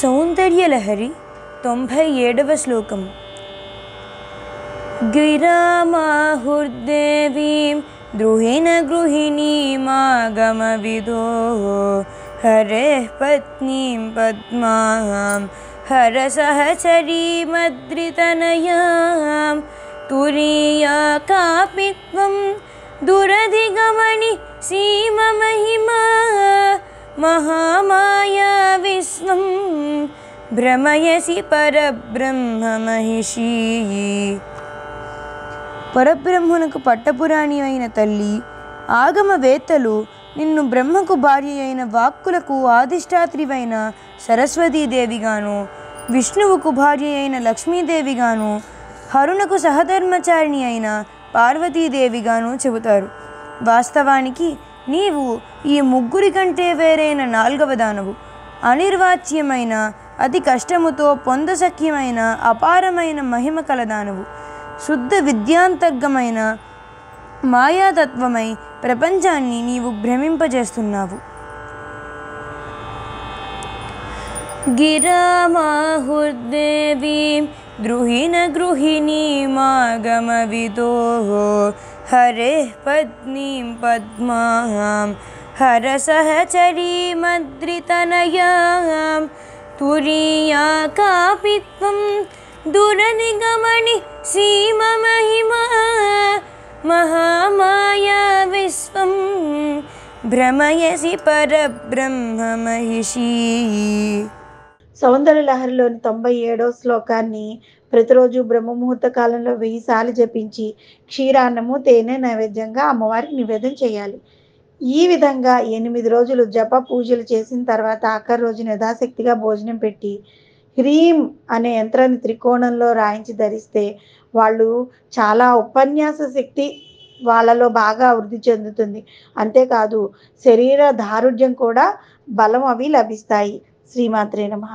సౌందర్యలహరి 97వ శ్లోకం. గిరామాహుర్దేవీం ద్రుహిణ గృహిణీమాగమవిదో హరేః పత్నీం పద్మాం హరసహచరీమద్రితనయాం తురీయా కాపి త్వం దురధిగమని సీమమహిమా మహామాయా విశ్వం భ్రమయసి పరబ్రహ్మమహిషీ. పరబ్రహ్మణకు పట్టపురాణి అయిన తల్లి, ఆగమవేత్తలు నిన్ను బ్రహ్మకు భార్య అయిన వాక్కులకు ఆదిష్టాత్రివైన సరస్వతీదేవిగాను, విష్ణువుకు భార్య అయిన లక్ష్మీదేవిగాను, హరునకు సహధర్మచారిణి అయిన పార్వతీదేవిగాను చెబుతారు. వాస్తవానికి నీవు ఈ ముగ్గురి కంటే వేరైన 4వ దానవు. అనిర్వాచ్యమైన, అతి కష్టముతో పొందశక్యమైన అపారమైన మహిమ కలదానవు. శుద్ధ విద్యాంతర్గమైన మాయాతత్వమై ప్రపంచాన్ని నీవు భ్రమింపజేస్తున్నావు. గిరామాహుర్దేవీం ద్రుహిణ గృహిణీమాగమవిదో హరేః పత్నీం పద్మాం హరసహచరీమద్రితనయాం తురీయా కాపి త్వం దురధిగమని సీమమహిమా మహామాయా విశ్వం భ్రమయసి పరబ్రహ్మమహిషీ. సౌందర్యలహరిలోని 97వ శ్లోకాన్ని ప్రతిరోజు బ్రహ్మముహూర్త కాలంలో 1000 సార్లు జపించి క్షీరాన్నము, తేనె నైవేద్యంగా అమ్మవారికి నివేదన చేయాలి. ఈ విధంగా 8 రోజులు జప పూజలు చేసిన తర్వాత ఆఖరి రోజున యథాశక్తిగా భోజనం పెట్టి హ్రీం అనే యంత్రాన్ని త్రికోణంలో రాయించి ధరిస్తే వాళ్ళు చాలా ఉపన్యాస శక్తి వాళ్ళలో బాగా వృద్ధి చెందుతుంది. అంతేకాదు శరీర దారుఢ్యం కూడా, బలం అవి లభిస్తాయి. శ్రీమాత్రే నమః.